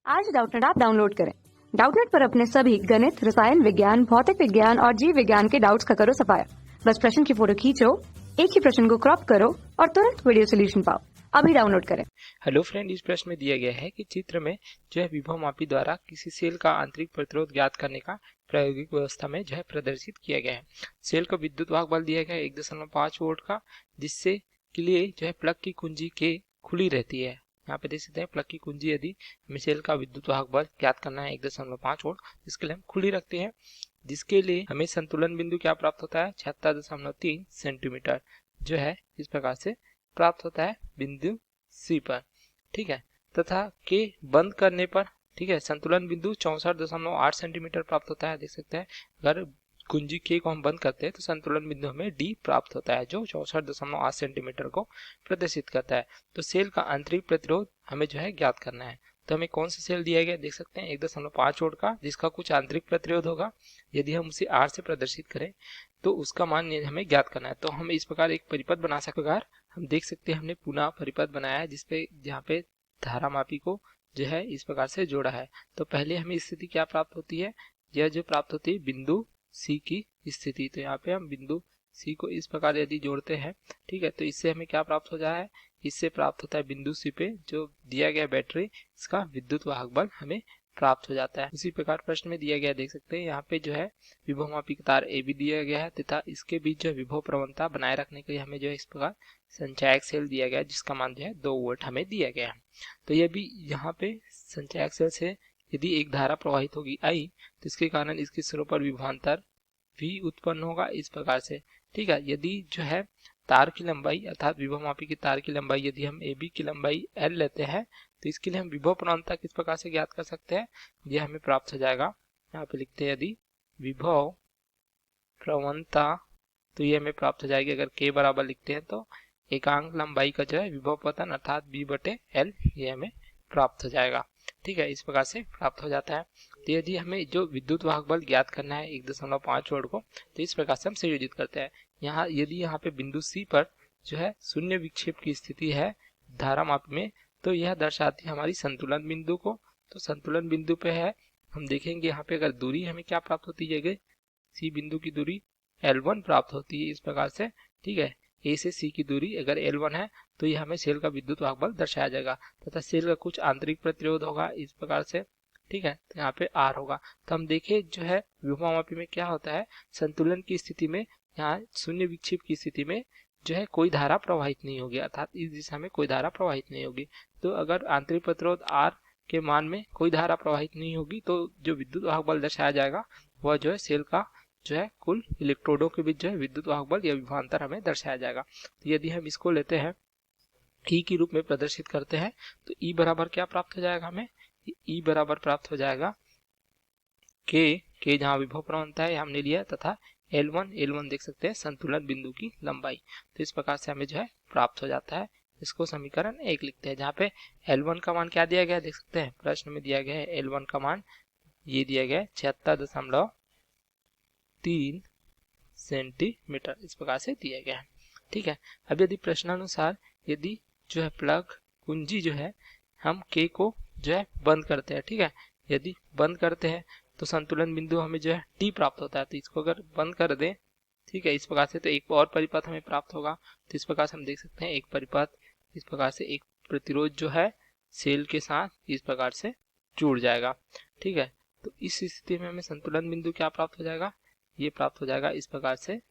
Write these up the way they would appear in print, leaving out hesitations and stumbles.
आज Doubtnut app download करें। Doubtnut पर अपने सभी गणित, रसायन विज्ञान, भौतिक विज्ञान और जीव विज्ञान के डाउट्स का करो सफाया। बस प्रश्न की फोटो खींचो, एक ही प्रश्न को क्रॉप करो और तुरंत वीडियो सोल्यूशन पाओ। अभी डाउनलोड करें। हेलो फ्रेंड, इस प्रश्न में दिया गया है कि चित्र में जो है विभवमापी द्वारा किसी सेल का आंतरिक प्रतिरोध ज्ञात करने का प्रायोगिक व्यवस्था में जो है प्रदर्शित किया गया है। सेल का विद्युत वाहक बल दिया गया है 1.5 वोल्ट का, जिससे के लिए जो है प्लग की कुंजी के खुली रहती है। यहाँ पे देख सकते हैं प्लग की कुंजी, यदि हमें सेल का विद्युत वाहक बल ज्ञात करना है 1.5 वोल्ट, इसके लिए हम खुली रखते हैं, जिसके लिए हमें संतुलन बिंदु क्या प्राप्त होता है 76.3 सेंटीमीटर जो है इस प्रकार से प्राप्त होता है बिंदु सी पर। ठीक है, तथा के बंद करने पर ठीक है संतुलन बिंदु 64.8 सेंटीमीटर प्राप्त होता है। देख सकते हैं अगर कुंजी के को हम बंद करते हैं तो संतुलन बिंदु हमें डी प्राप्त होता है जो 64.8 सेंटीमीटर को प्रदर्शित करता है। तो सेल का आंतरिक प्रतिरोध हमें जो है ज्ञात करना है। तो हमें कौन सा सेल दिया गया देख सकते हैं 1.5 वोल्ट का, जिसका कुछ आंतरिक प्रतिरोध होगा। यदि हम उसे आर से प्रदर्शित करें तो उसका मान हमें ज्ञात करना है। तो हम इस प्रकार एक परिपथ बना सकते हैं। हम देख सकते हैं हमने पुनः परिपथ बनाया है जिसपे जहाँ पे धारामापी को जो है इस प्रकार से जोड़ा है। तो पहले हमें स्थिति क्या प्राप्त होती है, यह जो प्राप्त होती है बिंदु सी की स्थिति। तो यहाँ पे हम बिंदु सी को इस प्रकार यदि जोड़ते हैं ठीक है, तो इससे हमें क्या प्राप्त हो जाए, इससे प्राप्त होता है बिंदु सी पे जो दिया गया बैटरी, इसका विद्युत वाहक बल हमें प्राप्त हो जाता है। उसी प्रकार प्रश्न में दिया गया देख सकते हैं यहाँ पे जो है विभवमापी तार ए बी दिया गया है तथा इसके बीच जो विभव प्रवणता बनाए रखने के लिए हमें जो है इस प्रकार संचायक सेल दिया गया है जिसका मान जो है 2 वोल्ट हमें दिया गया है। तो ये भी यहाँ पे संचायक सेल से यदि एक धारा प्रवाहित होगी आई, तो इसके कारण इसके सिरों पर विभवांतर भी उत्पन्न होगा इस प्रकार से। ठीक है, यदि जो है तार की लंबाई अर्थात विभवमापी की तार की लंबाई यदि हम ए बी की लंबाई एल लेते हैं तो इसके लिए हम विभव प्रवणता किस प्रकार से ज्ञात कर सकते हैं, ये हमें प्राप्त हो जाएगा। यहाँ पे लिखते हैं यदि विभव प्रवणता, तो ये हमें प्राप्त हो जाएगी अगर के बराबर लिखते हैं तो एकांक लंबाई का जो है विभव पतन अर्थात बी बटे एल, ये हमें प्राप्त हो जाएगा। ठीक है, इस प्रकार से प्राप्त हो जाता है। तो यदि हमें जो विद्युत वाहक बल ज्ञात करना है 1.5 वोल्ट को, तो इस प्रकार से हम संयोजित करते हैं। यहाँ यदि यहाँ पे बिंदु सी पर जो है शून्य विक्षेप की स्थिति है धारा माप में, तो यह दर्शाती है हमारी संतुलन बिंदु को। तो संतुलन बिंदु पे है, हम देखेंगे यहाँ पे अगर दूरी हमें क्या प्राप्त होती है, सी बिंदु की दूरी L1 प्राप्त होती है इस प्रकार से। ठीक है, ए से सी की दूरी अगर L1 है तो यह हमें सेल का विद्युत वाहक बल दर्शाया जाएगा तथा सेल का कुछ आंतरिक प्रतिरोध होगा इस प्रकार से। ठीक है, तो यहाँ पे R होगा। तो हम देखें जो है विभवमापी में क्या होता है, संतुलन की स्थिति में यहाँ शून्य विक्षेप की स्थिति में जो है कोई धारा प्रवाहित नहीं होगी अर्थात इस दिशा में कोई धारा प्रवाहित नहीं होगी। तो अगर आंतरिक प्रतिरोध R के मान में कोई धारा प्रवाहित नहीं होगी तो जो विद्युत वाहक बल दर्शाया जाएगा वह जो है सेल का जो है कुल इलेक्ट्रोडों के बीच जो है विद्युत वाहक बल या विभवांतर हमें दर्शाया जाएगा। तो यदि हम इसको लेते हैं ई के रूप में प्रदर्शित करते हैं तो ई बराबर क्या प्राप्त हो जाएगा, हमें ई बराबर प्राप्त हो जाएगा के जहाँ विभव प्रवणता है हमने लिया तथा L1 देख सकते हैं संतुलन बिंदु की लंबाई। तो इस प्रकार से हमें जो है प्राप्त हो जाता है। इसको समीकरण 1 लिखते हैं जहाँ पे L1 का मान क्या दिया गया देख सकते हैं प्रश्न में दिया गया है L1 का मान ये दिया गया है 76.3 सेंटीमीटर इस प्रकार से दिया गया है। ठीक है, अब यदि प्रश्नानुसार यदि जो है प्लग कुंजी जो है हम के को जो है बंद करते हैं, ठीक है, यदि बंद करते हैं तो संतुलन बिंदु हमें जो है टी प्राप्त होता है। तो इसको अगर बंद कर दें ठीक है इस प्रकार से तो एक और परिपथ हमें प्राप्त होगा। तो इस प्रकार से हम देख सकते हैं एक परिपथ इस प्रकार से एक प्रतिरोध जो है सेल के साथ इस प्रकार से जुड़ जाएगा। ठीक है, तो इस स्थिति में हमें संतुलन बिंदु क्या प्राप्त हो जाएगा, ये प्राप्त हो जाएगा इस प्रकार से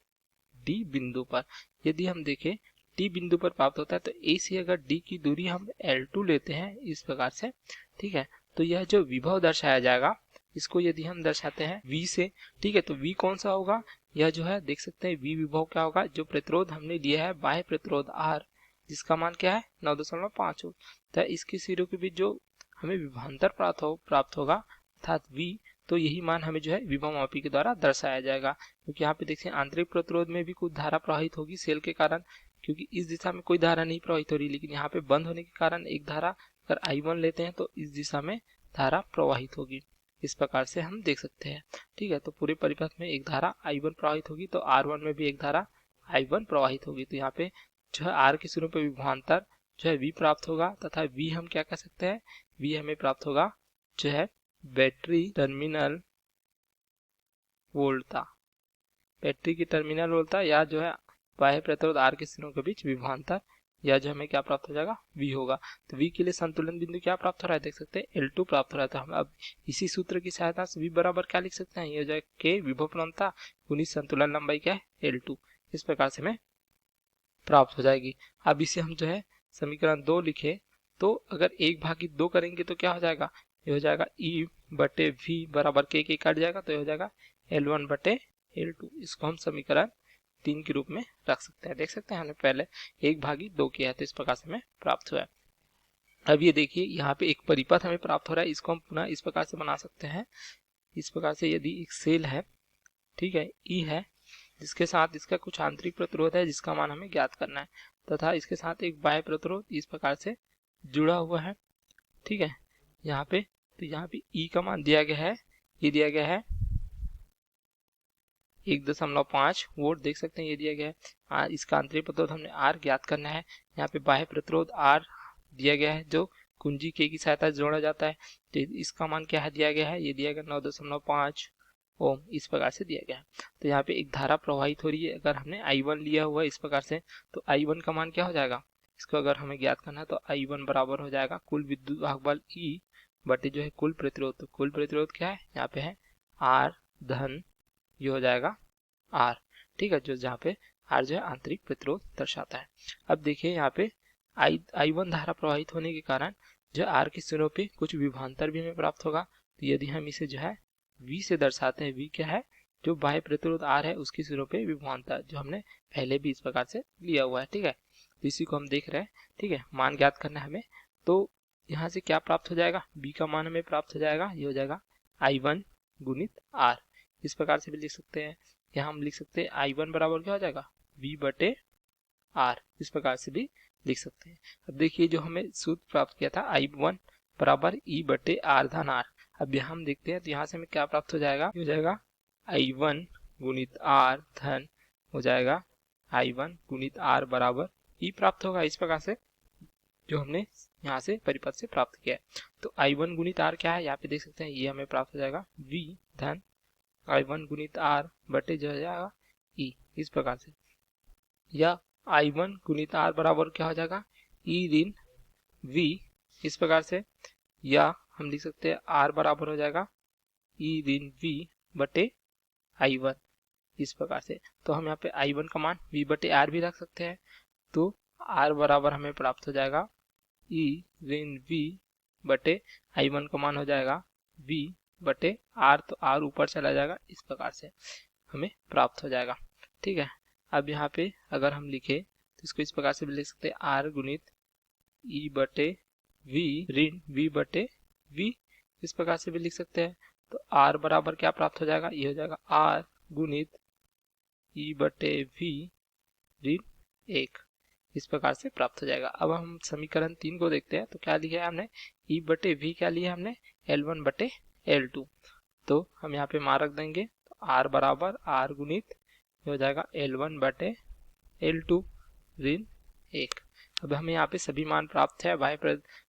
डी बिंदु पर। यदि हम देखें डी बिंदु पर प्राप्त होता है तो ए से अगर डी की दूरी हम L2 लेते हैं इस प्रकार से, ठीक है, तो यह जो विभव दर्शाया जाएगा इसको यदि हम दर्शाते हैं V से, ठीक है, तो V कौन सा होगा, यह जो है देख सकते हैं V विभव क्या होगा, जो प्रतिरोध हमने लिया है बाह्य प्रतिरोध R जिसका मान क्या है 9.5 वोल्ट, तो इसके सिरों के बीच जो हमें विभवांतर प्राप्त होगा अर्थात V, तो यही मान हमें जो है विभवमापी के द्वारा दर्शाया जाएगा। क्योंकि यहाँ पे देखिए आंतरिक प्रतिरोध में भी कुछ धारा प्रवाहित होगी सेल के कारण, क्योंकि इस दिशा में कोई धारा नहीं प्रवाहित हो रही, लेकिन यहाँ पे बंद होने के कारण एक धारा अगर I1 लेते हैं तो इस दिशा में धारा प्रवाहित होगी इस प्रकार से हम देख सकते हैं। ठीक है, तो पूरे परिपथ में एक धारा I1 प्रवाहित होगी तो R1 में भी एक धारा I1 प्रवाहित होगी। तो यहाँ पे जो है R के सिरों पे विभवांतर जो है V प्राप्त होगा तथा V हम क्या कह सकते हैं, V हमें प्राप्त होगा जो है बैटरी टर्मिनल वोल्टता, बैटरी की टर्मिनल वोल्टता या जो है बाह्य प्रतिरोध आर के सिरों के बीच विभवांतर, या जो हमें क्या प्राप्त हो जाएगा, V होगा। तो V के लिए संतुलन बिंदु क्या प्राप्त हो रहा है, देख सकते हैं L2 प्राप्त हो रहा है। तो हम अब इसी सूत्र की सहायता से V बराबर क्या लिख सकते हैं, ये हो जाएगा K विभव प्रवणता गुणित संतुलन लंबाई क्या है, L2। इस प्रकार से हमें प्राप्त हो जाएगी। अब इसे हम जो है समीकरण 2 लिखे तो अगर 1/2 करेंगे तो क्या हो जाएगा, ये हो जाएगा E/V बराबर K कट जाएगा, तो ये हो जाएगा L1/L2। इसको हम समीकरण 3 के रूप में रख सकते हैं। देख सकते हैं हमने पहले 1/2 किया है, तो इस प्रकार से हमें प्राप्त हुआ है। अब ये देखिए यहाँ पे एक परिपथ हमें प्राप्त हो रहा है, इसको हम पुनः इस प्रकार से बना सकते हैं। इस प्रकार से यदि एक सेल है, ठीक है, E है, जिसके साथ इसका कुछ आंतरिक प्रतिरोध है जिसका मान हमें ज्ञात करना है, तथा इसके साथ एक बाह्य प्रतिरोध इस प्रकार से जुड़ा हुआ है, ठीक है, यहाँ पे। तो यहाँ पे E का मान दिया गया है, ये दिया गया है 1.5 वोल्ट, देख सकते हैं ये दिया गया है। इसका आंतरिक प्रतिरोध हमने R ज्ञात करना है। यहाँ पे बाह्य प्रतिरोध R दिया गया है जो कुंजी K की सहायता से जोड़ा जाता है। तो इसका मान क्या है दिया गया है, ये दिया गया 9.5 ओम, इस प्रकार से दिया गया है। तो यहाँ पे एक धारा प्रवाहित हो रही है, अगर हमने I1 लिया हुआ है इस प्रकार से, तो I1 का मान क्या हो जाएगा, इसको अगर हमें ज्ञात करना है तो I1 बराबर हो जाएगा कुल विद्युत वाहक बल E बटे जो है कुल प्रतिरोध। तो कुल प्रतिरोध क्या है, यहाँ पे है R धन, ये हो जाएगा R, ठीक है, जो जहाँ पे R जो है आंतरिक प्रतिरोध दर्शाता है। अब देखिए यहाँ पे I1 धारा प्रवाहित होने के कारण जो R के सिरों पे कुछ विभवांतर भी हमें प्राप्त होगा। तो यदि हम इसे जो है V से दर्शाते हैं, V क्या है, जो बाह्य प्रतिरोध R है उसके सिरों पे विभवांतर, जो हमने पहले भी इस प्रकार से लिया हुआ है, ठीक है। तो इसी को हम देख रहे हैं, ठीक है, मान ज्ञात करना है हमें। तो यहाँ से क्या प्राप्त हो जाएगा, B का मान हमें प्राप्त हो जाएगा, ये हो जाएगा I1 गुणित R, इस प्रकार से भी लिख सकते हैं। यहाँ हम लिख सकते हैं I1 बराबर क्या हो जाएगा, V/R, इस प्रकार से भी लिख सकते हैं। अब देखिए जो हमें सूत्र प्राप्त किया था I1 बराबर E/R धन R, अब यहाँ हम देखते हैं तो यहाँ से हमें क्या प्राप्त हो जाएगा, हो जाएगा I1 गुणित R धन हो जाएगा I1 गुणित R बराबर E प्राप्त होगा, इस प्रकार से जो हमने यहाँ से परिपथ से प्राप्त किया है। तो I1 गुणित R क्या है, यहाँ पे देख सकते हैं, ये हमें प्राप्त हो जाएगा V धन I1 गुणित R बटे जो हो जाएगा E, इस प्रकार से, या I1 गुणित R बराबर क्या हो जाएगा, E ऋण V, इस प्रकार से, या हम लिख सकते हैं R बराबर हो जाएगा E ऋण V बटे I1, इस प्रकार से। तो हम यहाँ पे I1 का मान V/R भी रख सकते हैं। तो R बराबर हमें प्राप्त हो जाएगा E ऋण V बटे I1 का मान हो जाएगा V/R, तो R ऊपर चला जाएगा, इस प्रकार से हमें प्राप्त हो जाएगा, ठीक है। अब यहाँ पे अगर हम लिखे तो इसको इस प्रकार से भी लिख सकते हैं R गुणित E/V ऋण V/V, इस प्रकार से भी लिख सकते हैं। तो R बराबर क्या प्राप्त हो जाएगा, ये हो जाएगा R गुणित E/V ऋण 1, इस प्रकार से प्राप्त हो जाएगा। अब हम समीकरण 3 को देखते हैं, तो क्या लिखा है हमने, E/V क्या लिया हमने, L1/L2। तो हम यहाँ पे मान रख देंगे, तो R बराबर R गुणित हो जाएगा L1/L2 ऋण 1। अब हमें यहाँ पे सभी मान प्राप्त है। बाह्य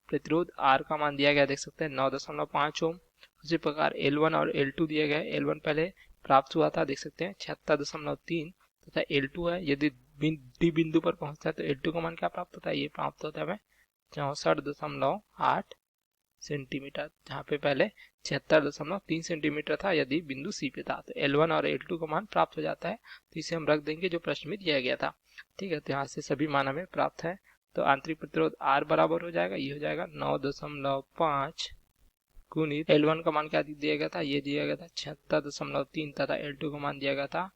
प्रतिरोध R का मान दिया गया, देख सकते हैं 9.5 ओम। उसी प्रकार L1 और L2 दिया गया है। L1 पहले प्राप्त हुआ था, देख सकते हैं 76.3 तथा L2 है, यदि D बिंदु पर पहुंचता है तो L2 का मान क्या प्राप्त होता है, ये प्राप्त होता है हमें 64.8 सेंटीमीटर, जहाँ पे पहले 76.3 सेंटीमीटर था यदि बिंदु C पे था। तो L1 और L2 का मान प्राप्त हो जाता है, तो इसे हम रख देंगे जो प्रश्न में दिया गया था, ठीक है। तो यहाँ से सभी मान हमें प्राप्त है। तो आंतरिक प्रतिरोध R बराबर हो जाएगा, ये हो जाएगा 9.5 गुणित L1 का मान क्या दिया गया था, ये दिया गया था 76.3 तथा L2 का मान दिया गया था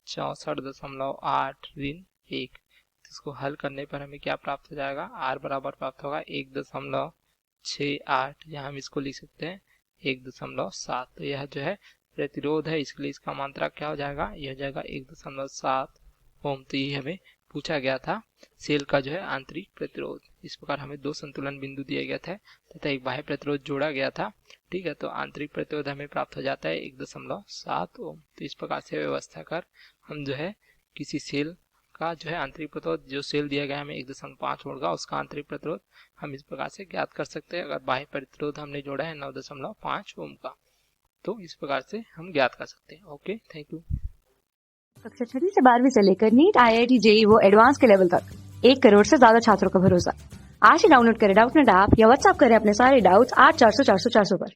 64.8 ऋण 1। इसको हल करने पर हमें क्या प्राप्त हो जाएगा, R बराबर प्राप्त होगा 1.68, यहाँ हम इसको लिख सकते हैं 1.7। तो यह जो है प्रतिरोध है, इसके लिए इसका मात्रा क्या हो जाएगा, यह हो जाएगा 1.7 ओम। तो ये हमें पूछा गया था सेल का जो है आंतरिक प्रतिरोध। इस प्रकार हमें 2 संतुलन बिंदु दिए गए थे तथा एक बाह्य प्रतिरोध जोड़ा गया था, ठीक है। तो आंतरिक प्रतिरोध हमें प्राप्त हो जाता है 1.7 ओम। तो इस प्रकार से व्यवस्था कर हम जो है किसी सेल का जो है आंतरिक प्रतिरोध, जो सेल दिया गया है हमें 1.5 वोल्ट का, उसका आंतरिक प्रतिरोध हम इस प्रकार से ज्ञात कर सकते हैं। अगर बाह्य प्रतिरोध हमने जोड़ा है 9.5 ओम का, तो इस प्रकार से हम ज्ञात कर सकते हैं। Okay, thank you. कक्षा 6वीं से 12वीं से लेकर नीट, IIT, JEE वो एडवांस के लेवल तक 1 करोड़ से ज्यादा छात्रों का भरोसा। आज ही डाउनलोड करें डाउटनेट ऐप या व्हाट्सएप करें अपने सारे डाउट्स 8400 400 400 पर।